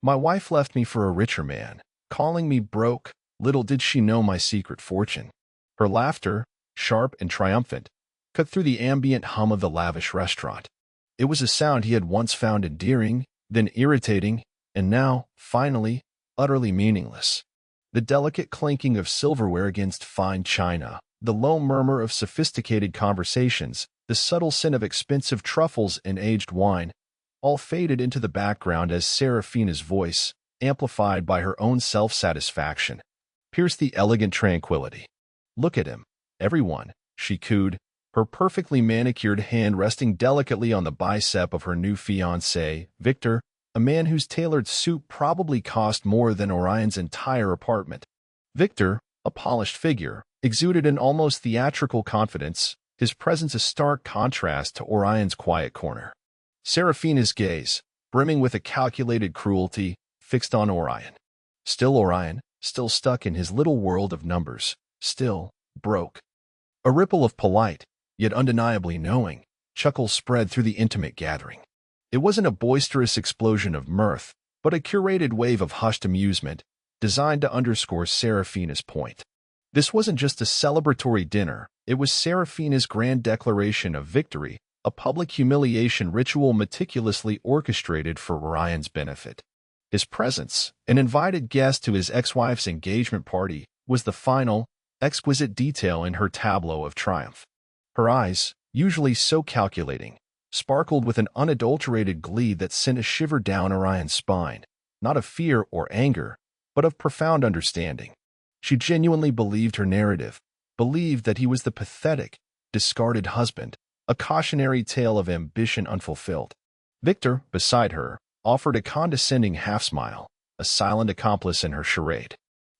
My wife left me for a richer man, calling me broke. Little did she know my secret fortune. Her laughter, sharp and triumphant, cut through the ambient hum of the lavish restaurant. It was a sound he had once found endearing, then irritating, and now, finally, utterly meaningless. The delicate clinking of silverware against fine china, the low murmur of sophisticated conversations, the subtle scent of expensive truffles and aged wine, all faded into the background as Seraphina's voice, amplified by her own self-satisfaction, pierced the elegant tranquility. "Look at him, everyone," she cooed, her perfectly manicured hand resting delicately on the bicep of her new fiancé, Victor, a man whose tailored suit probably cost more than Orion's entire apartment. Victor, a polished figure, exuded an almost theatrical confidence, his presence a stark contrast to Orion's quiet corner. Seraphina's gaze, brimming with a calculated cruelty, fixed on Orion. Still Orion, still stuck in his little world of numbers, still broke. A ripple of polite, yet undeniably knowing, chuckles spread through the intimate gathering. It wasn't a boisterous explosion of mirth, but a curated wave of hushed amusement, designed to underscore Seraphina's point. This wasn't just a celebratory dinner, it was Seraphina's grand declaration of victory, a public humiliation ritual meticulously orchestrated for Orion's benefit. His presence, an invited guest to his ex-wife's engagement party, was the final, exquisite detail in her tableau of triumph. Her eyes, usually so calculating, sparkled with an unadulterated glee that sent a shiver down Orion's spine, not of fear or anger, but of profound understanding. She genuinely believed her narrative, believed that he was the pathetic, discarded husband, a cautionary tale of ambition unfulfilled. Victor, beside her, offered a condescending half-smile, a silent accomplice in her charade.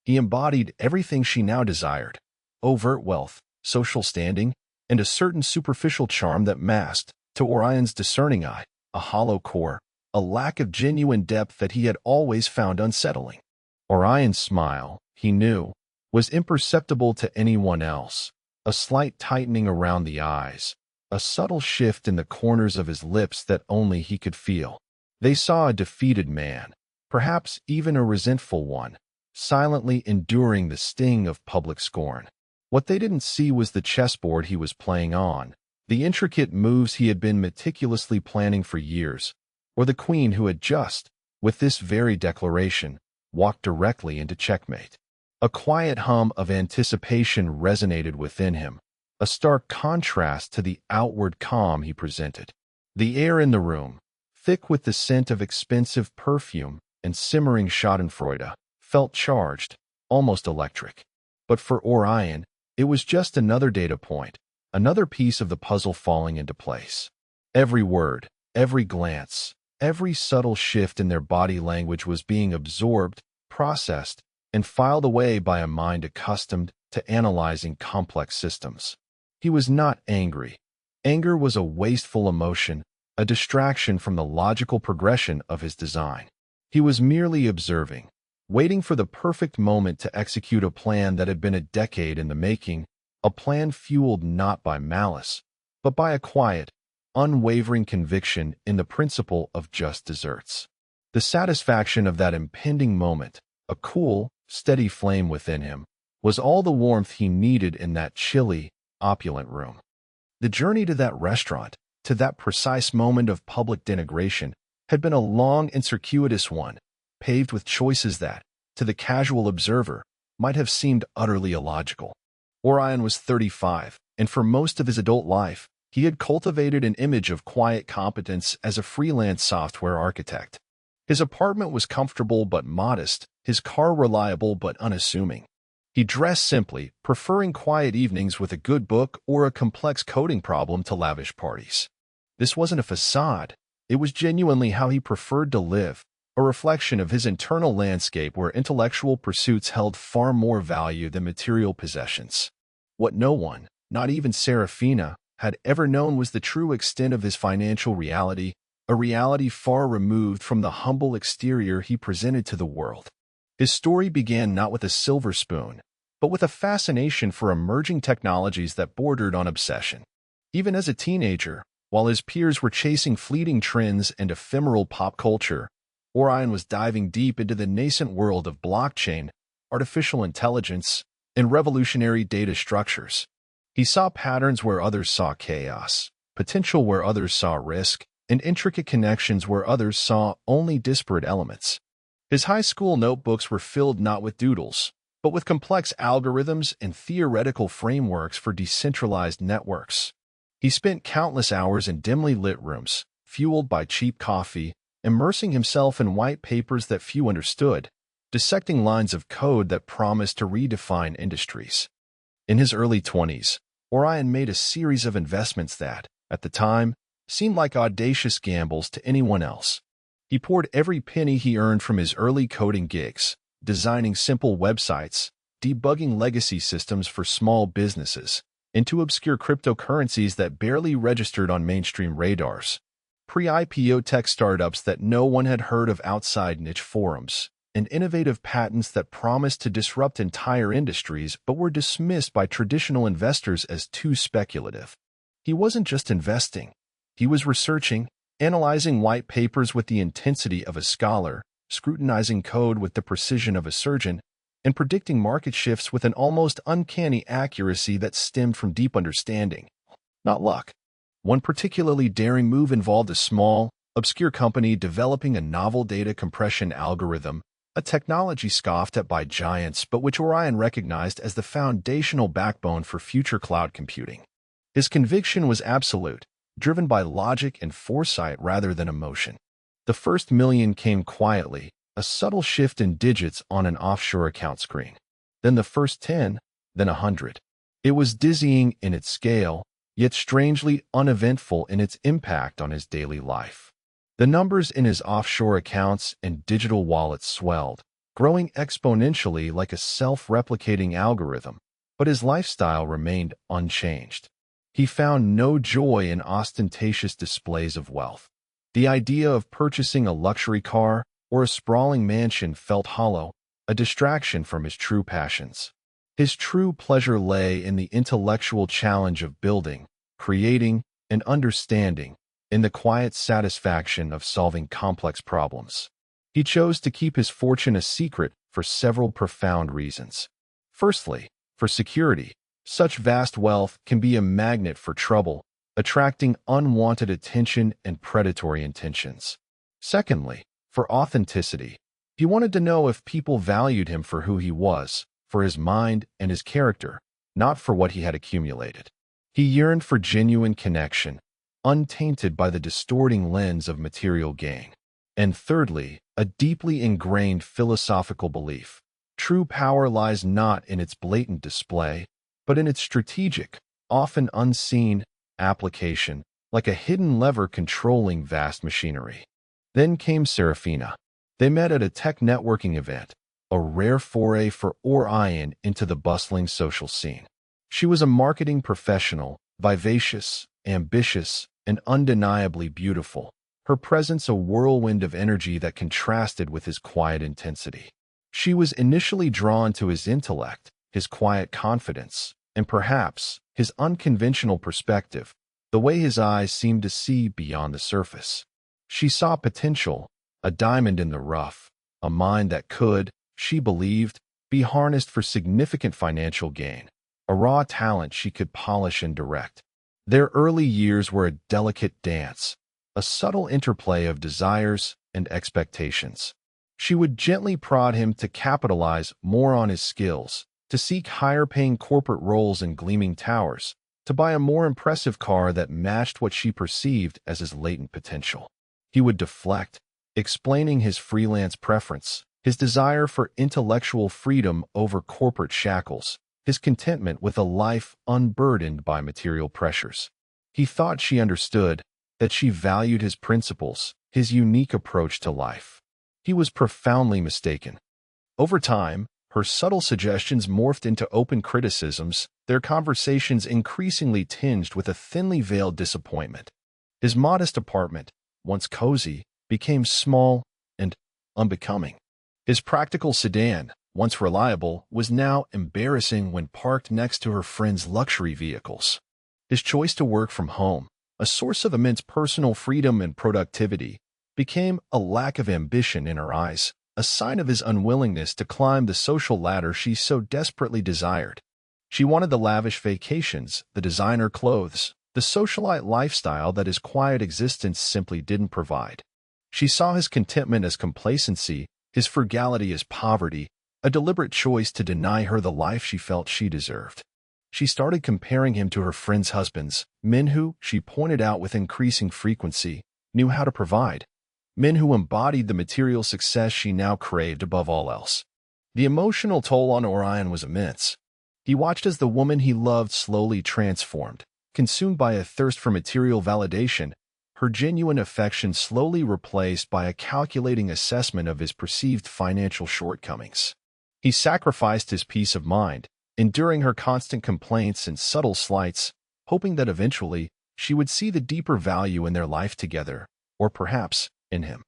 He embodied everything she now desired: overt wealth, social standing, and a certain superficial charm that masked, to Orion's discerning eye, a hollow core, a lack of genuine depth that he had always found unsettling. Orion's smile, he knew, was imperceptible to anyone else, a slight tightening around the eyes, a subtle shift in the corners of his lips that only he could feel. They saw a defeated man, perhaps even a resentful one, silently enduring the sting of public scorn. What they didn't see was the chessboard he was playing on, the intricate moves he had been meticulously planning for years, or the queen who had just, with this very declaration, walked directly into checkmate. A quiet hum of anticipation resonated within him, a stark contrast to the outward calm he presented. The air in the room, thick with the scent of expensive perfume and simmering schadenfreude, felt charged, almost electric. But for Orion, it was just another data point, another piece of the puzzle falling into place. Every word, every glance, every subtle shift in their body language was being absorbed, processed, and filed away by a mind accustomed to analyzing complex systems. He was not angry. Anger was a wasteful emotion, a distraction from the logical progression of his design. He was merely observing, waiting for the perfect moment to execute a plan that had been a decade in the making, a plan fueled not by malice, but by a quiet, unwavering conviction in the principle of just desserts. The satisfaction of that impending moment, a cool, steady flame within him, was all the warmth he needed in that chilly, opulent room. The journey to that restaurant, to that precise moment of public denigration, had been a long and circuitous one, paved with choices that, to the casual observer, might have seemed utterly illogical. Orion was 35, and for most of his adult life, he had cultivated an image of quiet competence as a freelance software architect. His apartment was comfortable but modest, his car reliable but unassuming. He dressed simply, preferring quiet evenings with a good book or a complex coding problem to lavish parties. This wasn't a facade, it was genuinely how he preferred to live, a reflection of his internal landscape where intellectual pursuits held far more value than material possessions. What no one, not even Seraphina, had ever known was the true extent of his financial reality, a reality far removed from the humble exterior he presented to the world. His story began not with a silver spoon, but with a fascination for emerging technologies that bordered on obsession. Even as a teenager, while his peers were chasing fleeting trends and ephemeral pop culture, Orion was diving deep into the nascent world of blockchain, artificial intelligence, and revolutionary data structures. He saw patterns where others saw chaos, potential where others saw risk, and intricate connections where others saw only disparate elements. His high school notebooks were filled not with doodles, but with complex algorithms and theoretical frameworks for decentralized networks. He spent countless hours in dimly lit rooms, fueled by cheap coffee, immersing himself in white papers that few understood, dissecting lines of code that promised to redefine industries. In his early 20s, Orion made a series of investments that, at the time, seemed like audacious gambles to anyone else. He poured every penny he earned from his early coding gigs, designing simple websites, debugging legacy systems for small businesses, into obscure cryptocurrencies that barely registered on mainstream radars, pre-IPO tech startups that no one had heard of outside niche forums, and innovative patents that promised to disrupt entire industries but were dismissed by traditional investors as too speculative. He wasn't just investing. He was researching, analyzing white papers with the intensity of a scholar, scrutinizing code with the precision of a surgeon, and predicting market shifts with an almost uncanny accuracy that stemmed from deep understanding, not luck. One particularly daring move involved a small, obscure company developing a novel data compression algorithm, a technology scoffed at by giants but which Orion recognized as the foundational backbone for future cloud computing. His conviction was absolute, driven by logic and foresight rather than emotion. The first million came quietly, a subtle shift in digits on an offshore account screen. Then the first 10, then 100. It was dizzying in its scale, yet strangely uneventful in its impact on his daily life. The numbers in his offshore accounts and digital wallets swelled, growing exponentially like a self-replicating algorithm, but his lifestyle remained unchanged. He found no joy in ostentatious displays of wealth. The idea of purchasing a luxury car or a sprawling mansion felt hollow, a distraction from his true passions. His true pleasure lay in the intellectual challenge of building, creating, and understanding, in the quiet satisfaction of solving complex problems. He chose to keep his fortune a secret for several profound reasons. Firstly, for security. Such vast wealth can be a magnet for trouble, attracting unwanted attention and predatory intentions. Secondly, for authenticity. He wanted to know if people valued him for who he was, for his mind and his character, not for what he had accumulated. He yearned for genuine connection, untainted by the distorting lens of material gain. And thirdly, a deeply ingrained philosophical belief. True power lies not in its blatant display, but in its strategic, often unseen, application, like a hidden lever controlling vast machinery. Then came Seraphina. They met at a tech networking event, a rare foray for Orion into the bustling social scene. She was a marketing professional, vivacious, ambitious, and undeniably beautiful, her presence a whirlwind of energy that contrasted with his quiet intensity. She was initially drawn to his intellect, his quiet confidence, and perhaps his unconventional perspective, the way his eyes seemed to see beyond the surface. She saw potential, a diamond in the rough, a mind that could, she believed, be harnessed for significant financial gain, a raw talent she could polish and direct. Their early years were a delicate dance, a subtle interplay of desires and expectations. She would gently prod him to capitalize more on his skills, to seek higher-paying corporate roles in gleaming towers, to buy a more impressive car that matched what she perceived as his latent potential. He would deflect, explaining his freelance preference, his desire for intellectual freedom over corporate shackles, his contentment with a life unburdened by material pressures. He thought she understood, that she valued his principles, his unique approach to life. He was profoundly mistaken. Over time, her subtle suggestions morphed into open criticisms, their conversations increasingly tinged with a thinly veiled disappointment. His modest apartment, once cozy, became small and unbecoming. His practical sedan, once reliable, was now embarrassing when parked next to her friends' luxury vehicles. His choice to work from home, a source of immense personal freedom and productivity, became a lack of ambition in her eyes, a sign of his unwillingness to climb the social ladder she so desperately desired. She wanted the lavish vacations, the designer clothes, the socialite lifestyle that his quiet existence simply didn't provide. She saw his contentment as complacency, his frugality as poverty, a deliberate choice to deny her the life she felt she deserved. She started comparing him to her friends' husbands, men who, she pointed out with increasing frequency, knew how to provide, men who embodied the material success she now craved above all else. The emotional toll on Orion was immense. He watched as the woman he loved slowly transformed, consumed by a thirst for material validation, her genuine affection slowly replaced by a calculating assessment of his perceived financial shortcomings. He sacrificed his peace of mind, enduring her constant complaints and subtle slights, hoping that eventually she would see the deeper value in their life together, or perhaps in him.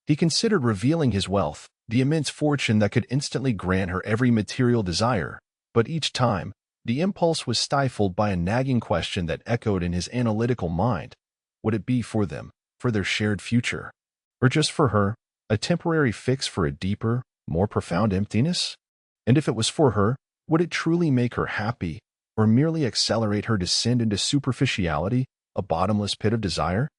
He considered revealing his wealth, the immense fortune that could instantly grant her every material desire, but each time, the impulse was stifled by a nagging question that echoed in his analytical mind. Would it be for them, for their shared future? Or just for her, a temporary fix for a deeper, more profound emptiness? And if it was for her, would it truly make her happy, or merely accelerate her descent into superficiality, a bottomless pit of desire?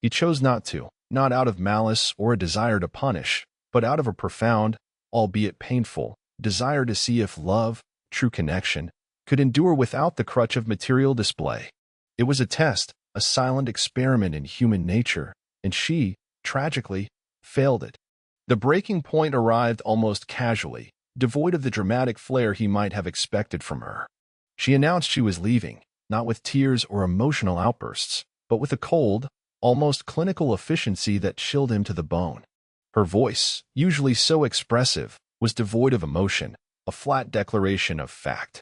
He chose not to, not out of malice or a desire to punish, but out of a profound, albeit painful, desire to see if love, true connection, could endure without the crutch of material display. It was a test, a silent experiment in human nature, and she, tragically, failed it. The breaking point arrived almost casually, devoid of the dramatic flair he might have expected from her. She announced she was leaving, not with tears or emotional outbursts, but with a cold, almost clinical efficiency that chilled him to the bone. Her voice, usually so expressive, was devoid of emotion, a flat declaration of fact.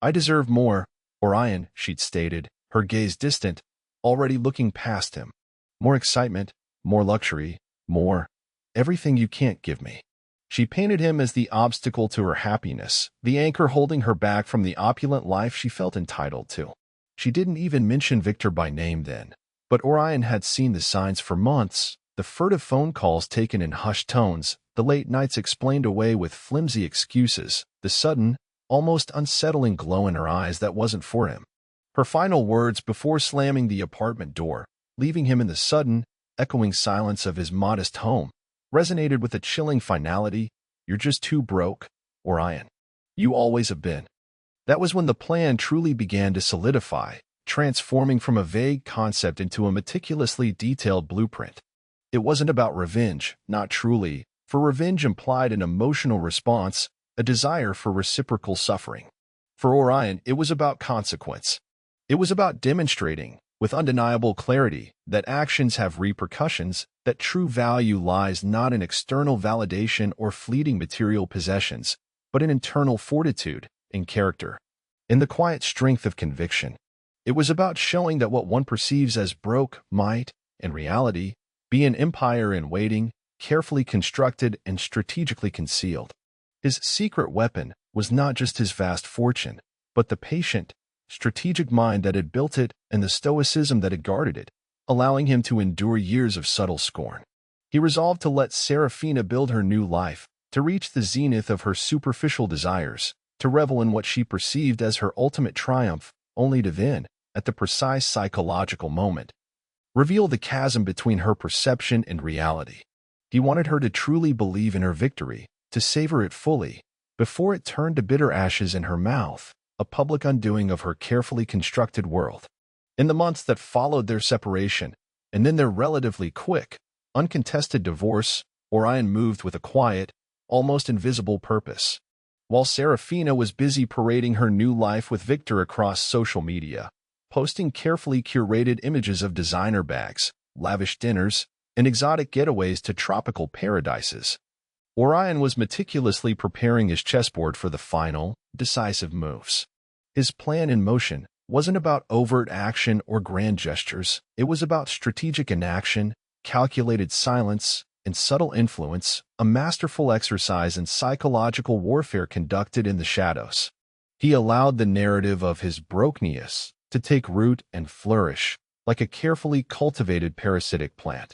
"I deserve more, Orion," she'd stated, her gaze distant, already looking past him. "More excitement, more luxury, more everything you can't give me." She painted him as the obstacle to her happiness, the anchor holding her back from the opulent life she felt entitled to. She didn't even mention Victor by name then, but Orion had seen the signs for months, the furtive phone calls taken in hushed tones, the late nights explained away with flimsy excuses, the sudden, almost unsettling glow in her eyes that wasn't for him. Her final words before slamming the apartment door, leaving him in the sudden, echoing silence of his modest home, resonated with a chilling finality. "You're just too broke, Orion. You always have been." That was when the plan truly began to solidify, transforming from a vague concept into a meticulously detailed blueprint. It wasn't about revenge, not truly, for revenge implied an emotional response, a desire for reciprocal suffering. For Orion, it was about consequence. It was about demonstrating, with undeniable clarity, that actions have repercussions, that true value lies not in external validation or fleeting material possessions, but in internal fortitude, in character, in the quiet strength of conviction. It was about showing that what one perceives as broke might, in reality, be an empire in waiting, carefully constructed and strategically concealed. His secret weapon was not just his vast fortune, but the patient, strategic mind that had built it and the stoicism that had guarded it, allowing him to endure years of subtle scorn. He resolved to let Seraphina build her new life, to reach the zenith of her superficial desires, to revel in what she perceived as her ultimate triumph, only to then, at the precise psychological moment, reveal the chasm between her perception and reality. He wanted her to truly believe in her victory, to savor it fully, before it turned to bitter ashes in her mouth, a public undoing of her carefully constructed world. In the months that followed their separation, and then their relatively quick, uncontested divorce, Orion moved with a quiet, almost invisible purpose. While Seraphina was busy parading her new life with Victor across social media, posting carefully curated images of designer bags, lavish dinners, and exotic getaways to tropical paradises, Orion was meticulously preparing his chessboard for the final, decisive moves. His plan in motion wasn't about overt action or grand gestures. It was about strategic inaction, calculated silence, and subtle influence, a masterful exercise in psychological warfare conducted in the shadows. He allowed the narrative of his brokenness to take root and flourish, like a carefully cultivated parasitic plant.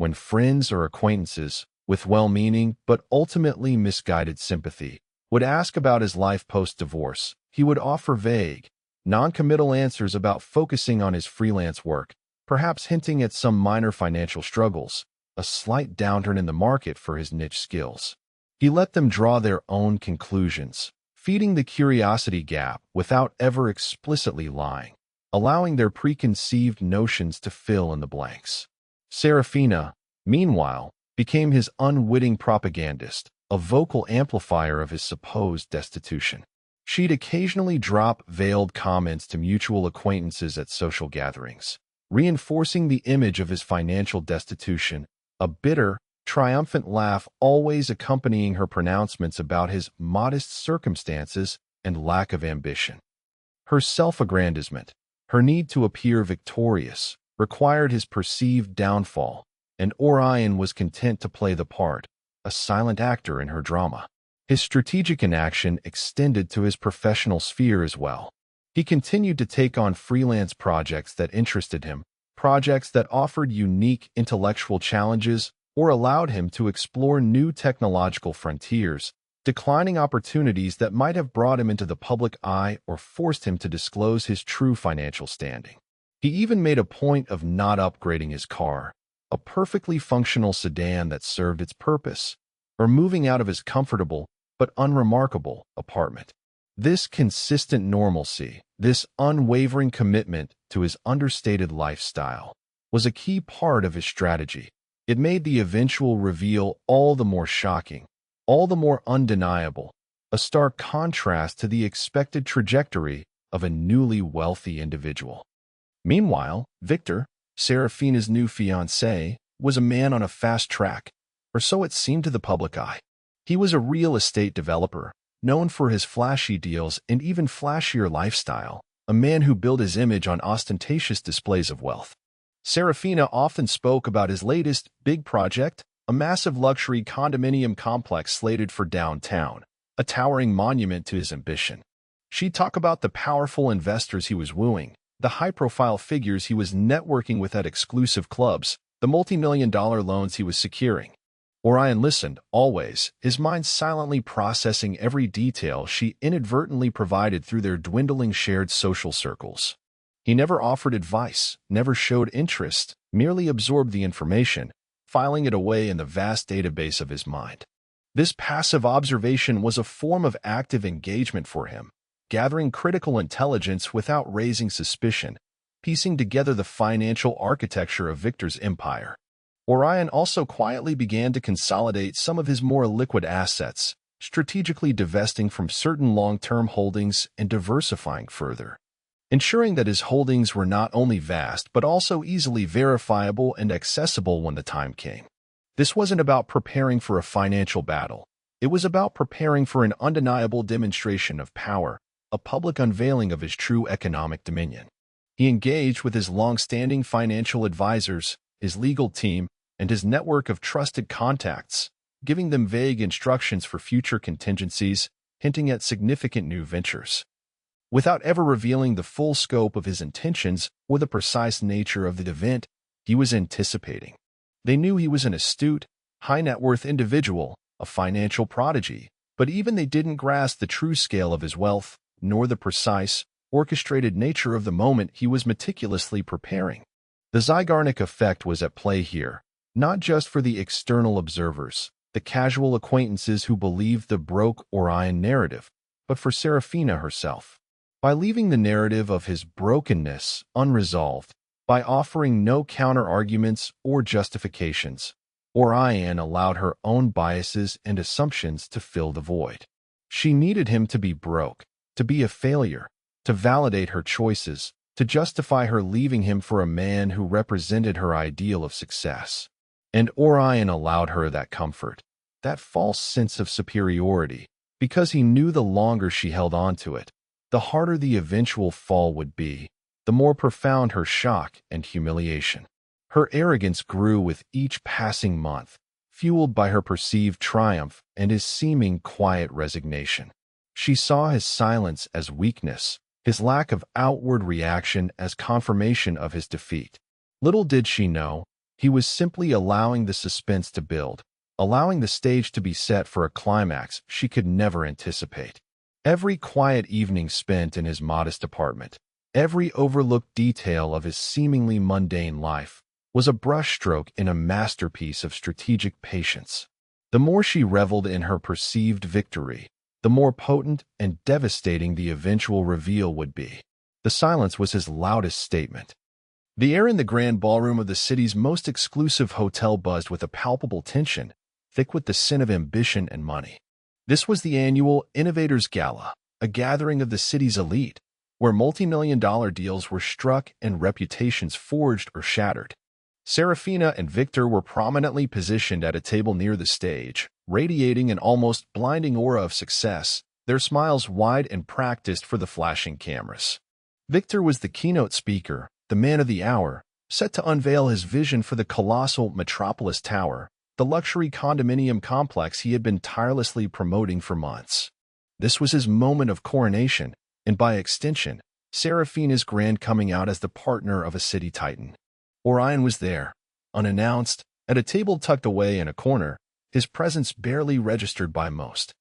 when friends or acquaintances, with well-meaning but ultimately misguided sympathy, would ask about his life post-divorce, he would offer vague, non-committal answers about focusing on his freelance work, perhaps hinting at some minor financial struggles, a slight downturn in the market for his niche skills. He let them draw their own conclusions, feeding the curiosity gap without ever explicitly lying, allowing their preconceived notions to fill in the blanks. Seraphina, meanwhile, became his unwitting propagandist, a vocal amplifier of his supposed destitution. She'd occasionally drop veiled comments to mutual acquaintances at social gatherings, reinforcing the image of his financial destitution, a bitter, triumphant laugh always accompanying her pronouncements about his modest circumstances and lack of ambition. Her self-aggrandizement, her need to appear victorious, required his perceived downfall, and Orion was content to play the part, a silent actor in her drama. His strategic inaction extended to his professional sphere as well. He continued to take on freelance projects that interested him, projects that offered unique intellectual challenges or allowed him to explore new technological frontiers, declining opportunities that might have brought him into the public eye or forced him to disclose his true financial standing. He even made a point of not upgrading his car, a perfectly functional sedan that served its purpose, or moving out of his comfortable but unremarkable apartment. This consistent normalcy, this unwavering commitment to his understated lifestyle, was a key part of his strategy. It made the eventual reveal all the more shocking, all the more undeniable, a stark contrast to the expected trajectory of a newly wealthy individual. Meanwhile, Victor, Seraphina's new fiancé, was a man on a fast track, or so it seemed to the public eye. He was a real estate developer, known for his flashy deals and even flashier lifestyle, a man who built his image on ostentatious displays of wealth. Seraphina often spoke about his latest big project, a massive luxury condominium complex slated for downtown, a towering monument to his ambition. She'd talk about the powerful investors he was wooing, the high-profile figures he was networking with at exclusive clubs, the multi-million-dollar loans he was securing. Orion listened, always, his mind silently processing every detail she inadvertently provided through their dwindling shared social circles. He never offered advice, never showed interest, merely absorbed the information, filing it away in the vast database of his mind. This passive observation was a form of active engagement for him, gathering critical intelligence without raising suspicion, piecing together the financial architecture of Victor's empire. Orion also quietly began to consolidate some of his more liquid assets, strategically divesting from certain long-term holdings and diversifying further, ensuring that his holdings were not only vast but also easily verifiable and accessible when the time came. This wasn't about preparing for a financial battle. It was about preparing for an undeniable demonstration of power, a public unveiling of his true economic dominion. He engaged with his long-standing financial advisors, his legal team, and his network of trusted contacts, giving them vague instructions for future contingencies, hinting at significant new ventures. Without ever revealing the full scope of his intentions or the precise nature of the event he was anticipating. They knew he was an astute, high-net-worth individual, a financial prodigy, but even they didn't grasp the true scale of his wealth, nor the precise, orchestrated nature of the moment he was meticulously preparing. The Zygarnik effect was at play here, not just for the external observers, the casual acquaintances who believed the broke Orion narrative, but for Seraphina herself. By leaving the narrative of his brokenness unresolved, by offering no counter-arguments or justifications, Orion allowed her own biases and assumptions to fill the void. She needed him to be broke, to be a failure, to validate her choices, to justify her leaving him for a man who represented her ideal of success. And Orion allowed her that comfort, that false sense of superiority, because he knew the longer she held on to it, the harder the eventual fall would be, the more profound her shock and humiliation. Her arrogance grew with each passing month, fueled by her perceived triumph and his seeming quiet resignation. She saw his silence as weakness, his lack of outward reaction as confirmation of his defeat. Little did she know, He was simply allowing the suspense to build, allowing the stage to be set for a climax she could never anticipate. Every quiet evening spent in his modest apartment, every overlooked detail of his seemingly mundane life, was a brushstroke in a masterpiece of strategic patience. The more she reveled in her perceived victory, the more potent and devastating the eventual reveal would be. The silence was his loudest statement. The air in the grand ballroom of the city's most exclusive hotel buzzed with a palpable tension, thick with the scent of ambition and money. This was the annual Innovators Gala, a gathering of the city's elite, where multi-million-dollar deals were struck and reputations forged or shattered. Seraphina and Victor were prominently positioned at a table near the stage, radiating an almost blinding aura of success, their smiles wide and practiced for the flashing cameras. Victor was the keynote speaker, the man of the hour, set to unveil his vision for the colossal Metropolis Tower, the luxury condominium complex he had been tirelessly promoting for months. This was his moment of coronation, and by extension, Seraphina's grand coming out as the partner of a city titan. Orion was there, unannounced, at a table tucked away in a corner, his presence barely registered by most.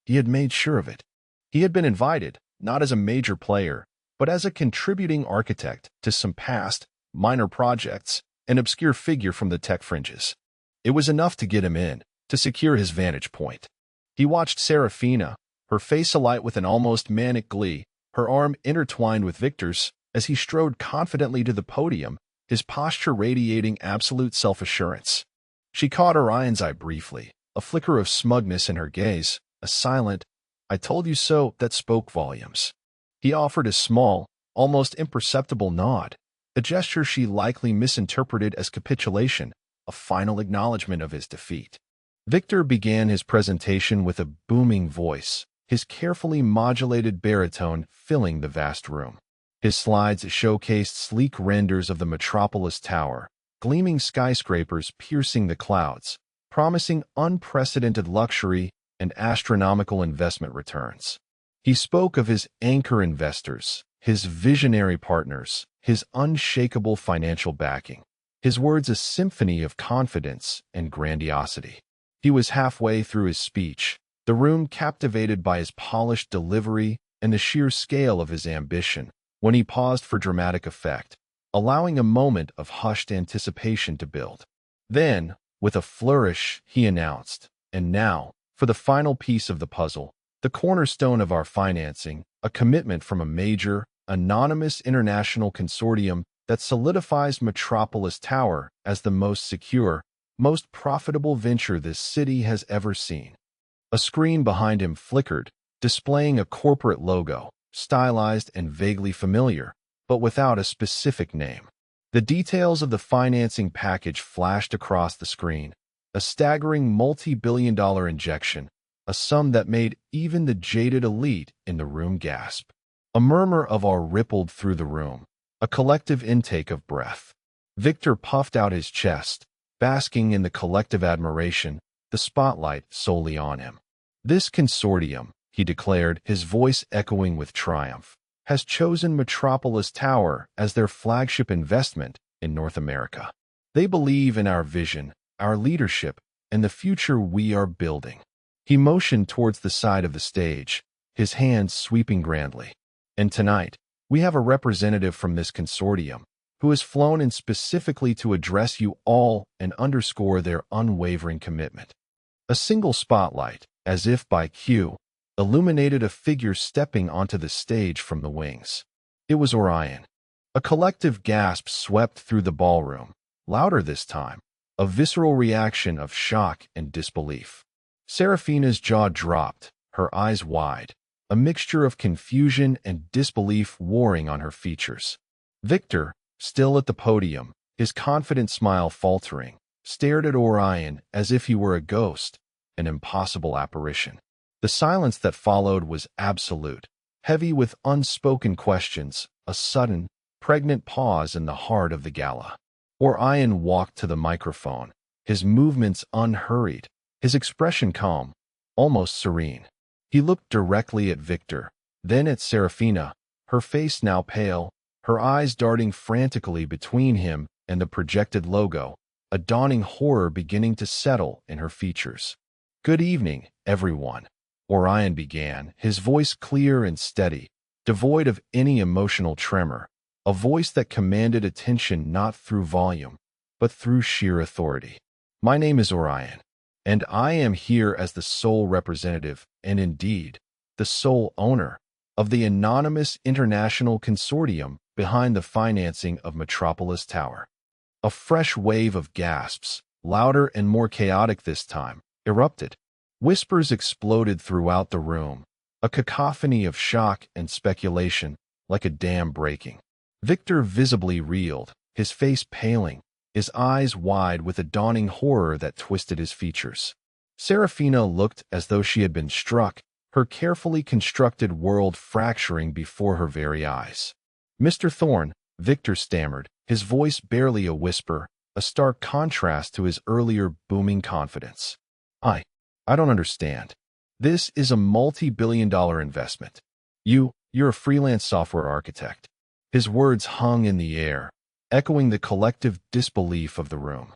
He had made sure of it. He had been invited, not as a major player, but as a contributing architect to some past, minor projects, an obscure figure from the tech fringes. It was enough to get him in, to secure his vantage point. He watched Seraphina, her face alight with an almost manic glee, her arm intertwined with Victor's, as he strode confidently to the podium, his posture radiating absolute self-assurance. She caught Orion's eye briefly, a flicker of smugness in her gaze, a silent, "I told you so," that spoke volumes. He offered a small, almost imperceptible nod, a gesture she likely misinterpreted as capitulation, a final acknowledgement of his defeat. Victor began his presentation with a booming voice, his carefully modulated baritone filling the vast room. His slides showcased sleek renders of the Metropolis Tower, gleaming skyscrapers piercing the clouds, promising unprecedented luxury and astronomical investment returns. He spoke of his anchor investors, his visionary partners, his unshakable financial backing, his words a symphony of confidence and grandiosity. He was halfway through his speech, the room captivated by his polished delivery and the sheer scale of his ambition, when he paused for dramatic effect, allowing a moment of hushed anticipation to build. Then, with a flourish, he announced, "And now, for the final piece of the puzzle, the cornerstone of our financing, a commitment from a major, anonymous international consortium that solidifies Metropolis Tower as the most secure, most profitable venture this city has ever seen." A screen behind him flickered, displaying a corporate logo, stylized and vaguely familiar, but without a specific name. The details of the financing package flashed across the screen, a staggering multi-billion-dollar injection, a sum that made even the jaded elite in the room gasp. A murmur of awe rippled through the room, a collective intake of breath. Victor puffed out his chest, basking in the collective admiration, the spotlight solely on him. "This consortium," he declared, his voice echoing with triumph, "has chosen Metropolis Tower as their flagship investment in North America. They believe in our vision, our leadership, and the future we are building." He motioned towards the side of the stage, his hands sweeping grandly. "And tonight, we have a representative from this consortium who has flown in specifically to address you all and underscore their unwavering commitment." A single spotlight, as if by cue, illuminated a figure stepping onto the stage from the wings. It was Orion. A collective gasp swept through the ballroom, louder this time, a visceral reaction of shock and disbelief. Seraphina's jaw dropped, her eyes wide, a mixture of confusion and disbelief warring on her features. Victor, still at the podium, his confident smile faltering, stared at Orion as if he were a ghost, an impossible apparition. The silence that followed was absolute, heavy with unspoken questions, a sudden, pregnant pause in the heart of the gala. Orion walked to the microphone, his movements unhurried, his expression calm, almost serene. He looked directly at Victor, then at Seraphina, her face now pale, her eyes darting frantically between him and the projected logo, a dawning horror beginning to settle in her features. "Good evening, everyone," Orion began, his voice clear and steady, devoid of any emotional tremor, a voice that commanded attention not through volume, but through sheer authority. "My name is Orion, and I am here as the sole representative, and indeed, the sole owner, of the anonymous international consortium behind the financing of Metropolis Tower." A fresh wave of gasps, louder and more chaotic this time, erupted. Whispers exploded throughout the room, a cacophony of shock and speculation, like a dam breaking. Victor visibly reeled, his face paling, his eyes wide with a dawning horror that twisted his features. Seraphina looked as though she had been struck, her carefully constructed world fracturing before her very eyes. "Mr. Thorne," Victor stammered, his voice barely a whisper, a stark contrast to his earlier booming confidence. I don't understand. This is a multi-billion-dollar investment. You're a freelance software architect." His words hung in the air, echoing the collective disbelief of the room.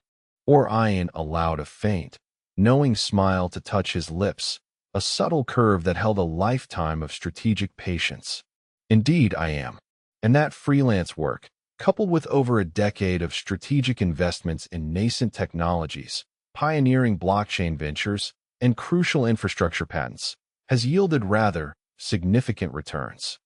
Orion allowed a faint, knowing smile to touch his lips, a subtle curve that held a lifetime of strategic patience. "Indeed, I am. And that freelance work, coupled with over a decade of strategic investments in nascent technologies, pioneering blockchain ventures, and crucial infrastructure patents, has yielded rather significant returns."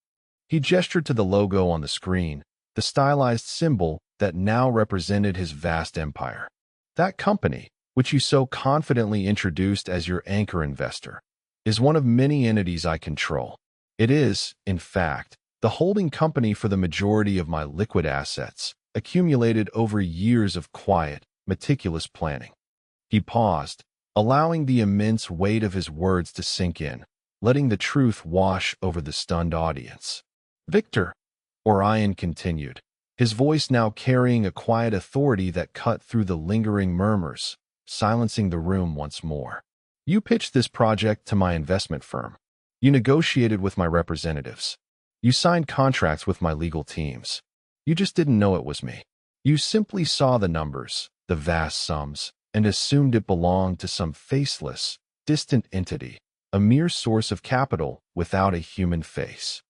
He gestured to the logo on the screen, the stylized symbol that now represented his vast empire. "That company, which you so confidently introduced as your anchor investor, is one of many entities I control. It is, in fact, the holding company for the majority of my liquid assets, accumulated over years of quiet, meticulous planning." He paused, allowing the immense weight of his words to sink in, letting the truth wash over the stunned audience. "Victor," Orion continued, his voice now carrying a quiet authority that cut through the lingering murmurs, silencing the room once more. "You pitched this project to my investment firm. You negotiated with my representatives. You signed contracts with my legal teams. You just didn't know it was me. You simply saw the numbers, the vast sums, and assumed it belonged to some faceless, distant entity, a mere source of capital without a human face."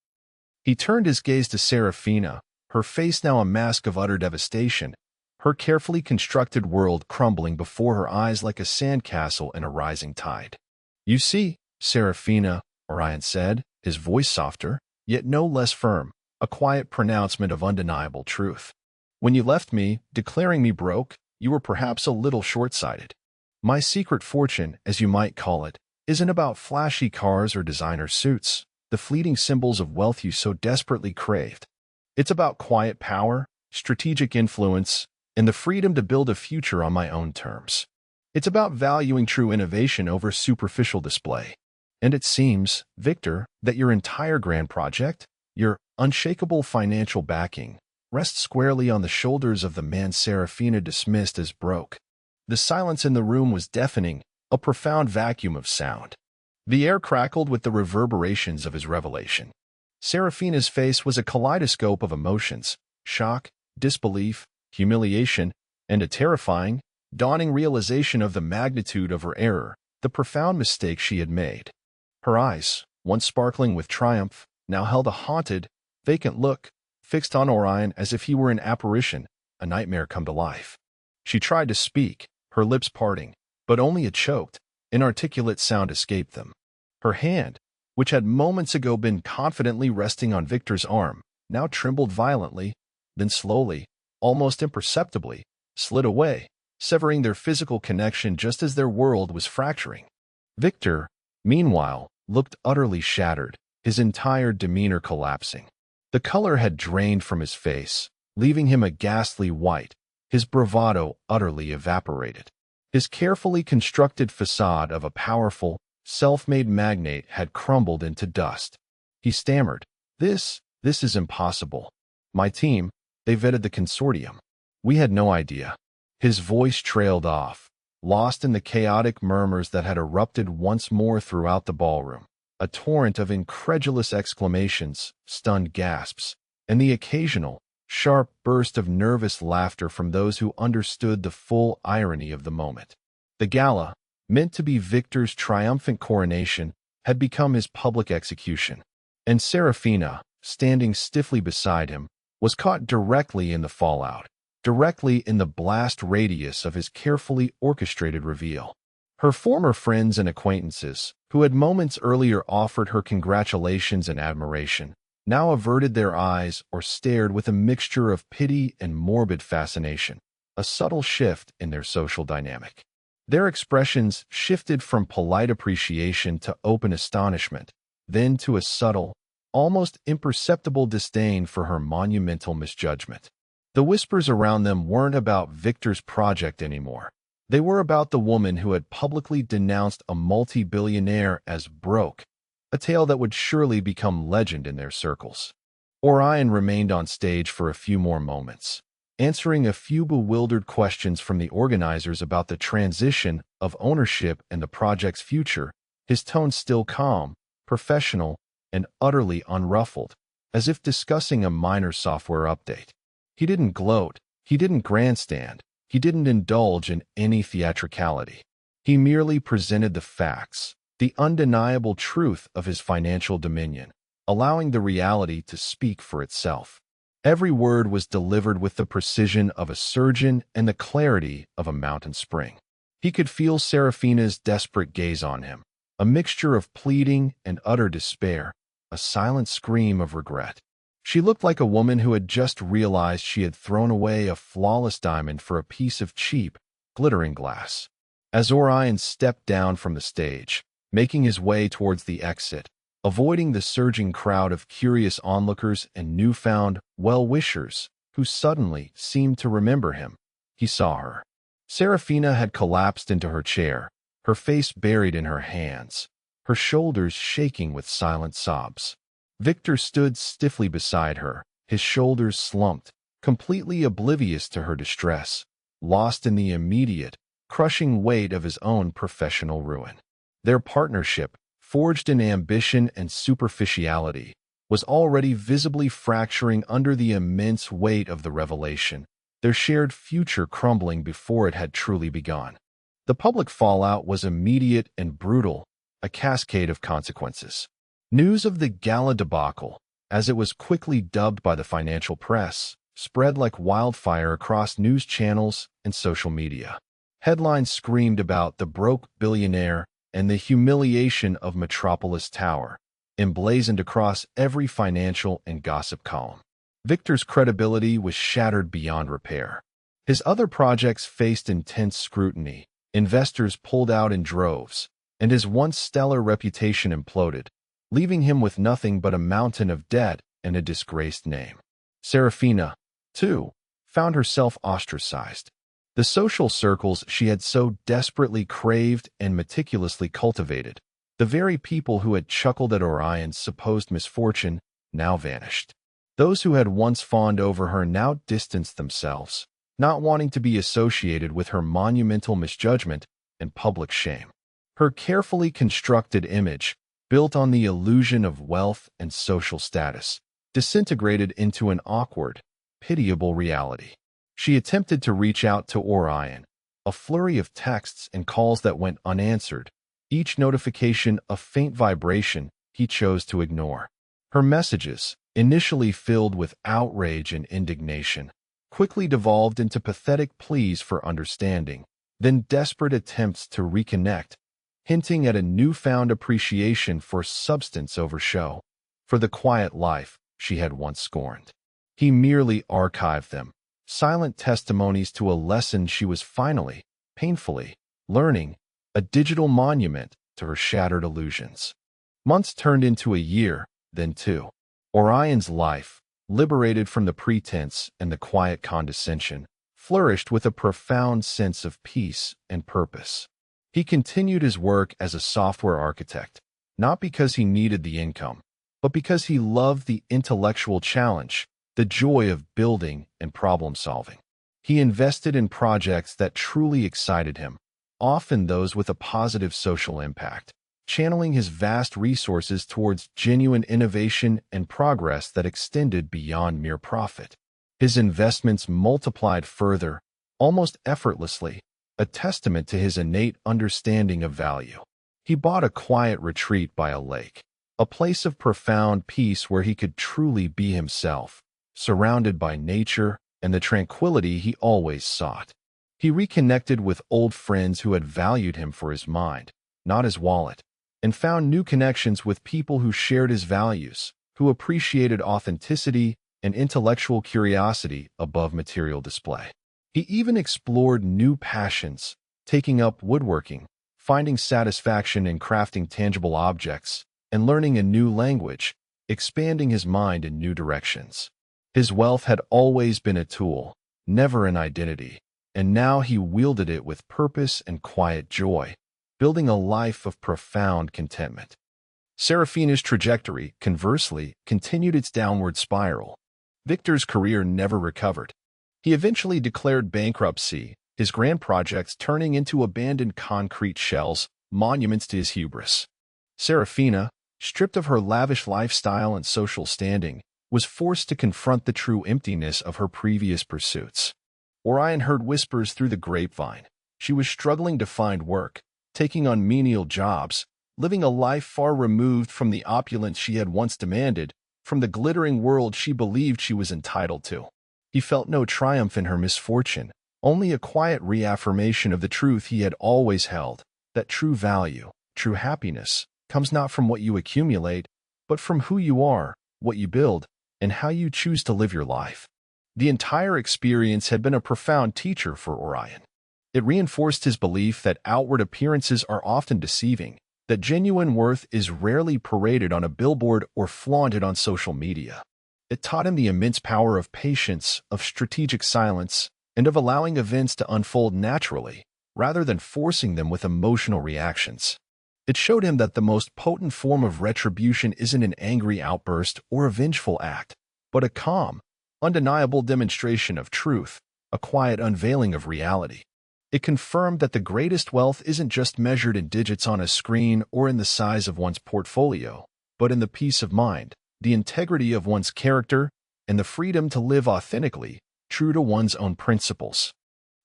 He turned his gaze to Seraphina, her face now a mask of utter devastation, her carefully constructed world crumbling before her eyes like a sandcastle in a rising tide. "You see, Seraphina," Orion said, his voice softer, yet no less firm, a quiet pronouncement of undeniable truth. "When you left me, declaring me broke, you were perhaps a little short-sighted. My secret fortune, as you might call it, isn't about flashy cars or designer suits, the fleeting symbols of wealth you so desperately craved. It's about quiet power, strategic influence, and the freedom to build a future on my own terms. It's about valuing true innovation over superficial display. And it seems, Victor, that your entire grand project, your unshakable financial backing, rests squarely on the shoulders of the man Seraphina dismissed as broke." The silence in the room was deafening, a profound vacuum of sound. The air crackled with the reverberations of his revelation. Seraphina's face was a kaleidoscope of emotions, shock, disbelief, humiliation, and a terrifying, dawning realization of the magnitude of her error, the profound mistake she had made. Her eyes, once sparkling with triumph, now held a haunted, vacant look, fixed on Orion as if he were an apparition, a nightmare come to life. She tried to speak, her lips parting, but only a choked, inarticulate sound escaped them. Her hand, which had moments ago been confidently resting on Victor's arm, now trembled violently, then slowly, almost imperceptibly, slid away, severing their physical connection just as their world was fracturing. Victor, meanwhile, looked utterly shattered, his entire demeanor collapsing. The color had drained from his face, leaving him a ghastly white, his bravado utterly evaporated. His carefully constructed facade of a powerful, self-made magnate had crumbled into dust. He stammered, This is impossible. My team, they vetted the consortium. We had no idea." His voice trailed off, lost in the chaotic murmurs that had erupted once more throughout the ballroom. A torrent of incredulous exclamations, stunned gasps, and the occasional, sharp burst of nervous laughter from those who understood the full irony of the moment. The gala, meant to be Victor's triumphant coronation, had become his public execution, and Seraphina, standing stiffly beside him, was caught directly in the fallout, directly in the blast radius of his carefully orchestrated reveal. Her former friends and acquaintances, who had moments earlier offered her congratulations and admiration, now averted their eyes or stared with a mixture of pity and morbid fascination, a subtle shift in their social dynamic. Their expressions shifted from polite appreciation to open astonishment, then to a subtle, almost imperceptible disdain for her monumental misjudgment. The whispers around them weren't about Victor's project anymore. They were about the woman who had publicly denounced a multi-billionaire as broke, a tale that would surely become legend in their circles. Orion remained on stage for a few more moments, answering a few bewildered questions from the organizers about the transition of ownership and the project's future, his tone still calm, professional, and utterly unruffled, as if discussing a minor software update. He didn't gloat, he didn't grandstand, he didn't indulge in any theatricality. He merely presented the facts, the undeniable truth of his financial dominion, allowing the reality to speak for itself. Every word was delivered with the precision of a surgeon and the clarity of a mountain spring. He could feel Seraphina's desperate gaze on him, a mixture of pleading and utter despair, a silent scream of regret. She looked like a woman who had just realized she had thrown away a flawless diamond for a piece of cheap, glittering glass. As Orion stepped down from the stage, making his way towards the exit, avoiding the surging crowd of curious onlookers and newfound well-wishers who suddenly seemed to remember him, he saw her. Seraphina had collapsed into her chair, her face buried in her hands, her shoulders shaking with silent sobs. Victor stood stiffly beside her, his shoulders slumped, completely oblivious to her distress, lost in the immediate, crushing weight of his own professional ruin. Their partnership, forged in ambition and superficiality, was already visibly fracturing under the immense weight of the revelation, their shared future crumbling before it had truly begun. The public fallout was immediate and brutal, a cascade of consequences. News of the gala debacle, as it was quickly dubbed by the financial press, spread like wildfire across news channels and social media. Headlines screamed about the broke billionaire and the humiliation of Metropolis Tower, emblazoned across every financial and gossip column. Victor's credibility was shattered beyond repair. His other projects faced intense scrutiny, investors pulled out in droves, and his once stellar reputation imploded, leaving him with nothing but a mountain of debt and a disgraced name. Seraphina, too, found herself ostracized. The social circles she had so desperately craved and meticulously cultivated, the very people who had chuckled at Orion's supposed misfortune, now vanished. Those who had once fawned over her now distanced themselves, not wanting to be associated with her monumental misjudgment and public shame. Her carefully constructed image, built on the illusion of wealth and social status, disintegrated into an awkward, pitiable reality. She attempted to reach out to Orion, a flurry of texts and calls that went unanswered, each notification a faint vibration he chose to ignore. Her messages, initially filled with outrage and indignation, quickly devolved into pathetic pleas for understanding, then desperate attempts to reconnect, hinting at a newfound appreciation for substance over show, for the quiet life she had once scorned. He merely archived them, silent testimonies to a lesson she was finally, painfully, learning, a digital monument to her shattered illusions. Months turned into a year, then two. Orion's life, liberated from the pretense and the quiet condescension, flourished with a profound sense of peace and purpose. He continued his work as a software architect, not because he needed the income, but because he loved the intellectual challenge, the joy of building and problem-solving. He invested in projects that truly excited him, often those with a positive social impact, channeling his vast resources towards genuine innovation and progress that extended beyond mere profit. His investments multiplied further, almost effortlessly, a testament to his innate understanding of value. He bought a quiet retreat by a lake, a place of profound peace where he could truly be himself, surrounded by nature and the tranquility he always sought. He reconnected with old friends who had valued him for his mind, not his wallet, and found new connections with people who shared his values, who appreciated authenticity and intellectual curiosity above material display. He even explored new passions, taking up woodworking, finding satisfaction in crafting tangible objects, and learning a new language, expanding his mind in new directions. His wealth had always been a tool, never an identity, and now he wielded it with purpose and quiet joy, building a life of profound contentment. Seraphina's trajectory, conversely, continued its downward spiral. Victor's career never recovered. He eventually declared bankruptcy, his grand projects turning into abandoned concrete shells, monuments to his hubris. Seraphina, stripped of her lavish lifestyle and social standing, was forced to confront the true emptiness of her previous pursuits. Orion heard whispers through the grapevine. She was struggling to find work, taking on menial jobs, living a life far removed from the opulence she had once demanded, from the glittering world she believed she was entitled to. He felt no triumph in her misfortune, only a quiet reaffirmation of the truth he had always held, that true value, true happiness, comes not from what you accumulate, but from who you are, what you build, and how you choose to live your life. The entire experience had been a profound teacher for Orion. It reinforced his belief that outward appearances are often deceiving, that genuine worth is rarely paraded on a billboard or flaunted on social media. It taught him the immense power of patience, of strategic silence, and of allowing events to unfold naturally, rather than forcing them with emotional reactions. It showed him that the most potent form of retribution isn't an angry outburst or a vengeful act, but a calm, undeniable demonstration of truth, a quiet unveiling of reality. It confirmed that the greatest wealth isn't just measured in digits on a screen or in the size of one's portfolio, but in the peace of mind, the integrity of one's character, and the freedom to live authentically, true to one's own principles.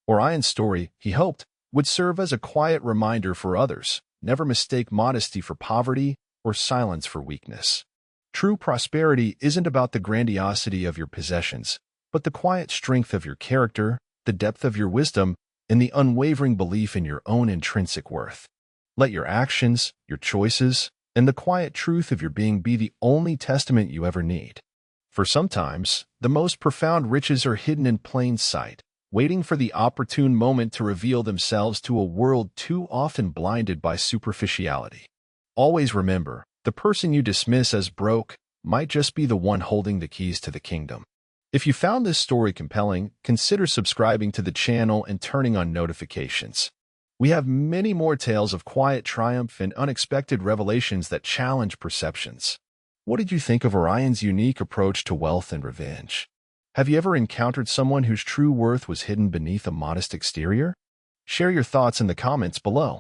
Orion's story, he hoped, would serve as a quiet reminder for others. Never mistake modesty for poverty or silence for weakness. True prosperity isn't about the grandiosity of your possessions, but the quiet strength of your character, the depth of your wisdom, and the unwavering belief in your own intrinsic worth. Let your actions, your choices, and the quiet truth of your being be the only testament you ever need. For sometimes, the most profound riches are hidden in plain sight, waiting for the opportune moment to reveal themselves to a world too often blinded by superficiality. Always remember, the person you dismiss as broke might just be the one holding the keys to the kingdom. If you found this story compelling, consider subscribing to the channel and turning on notifications. We have many more tales of quiet triumph and unexpected revelations that challenge perceptions. What did you think of Orion's unique approach to wealth and revenge? Have you ever encountered someone whose true worth was hidden beneath a modest exterior? Share your thoughts in the comments below.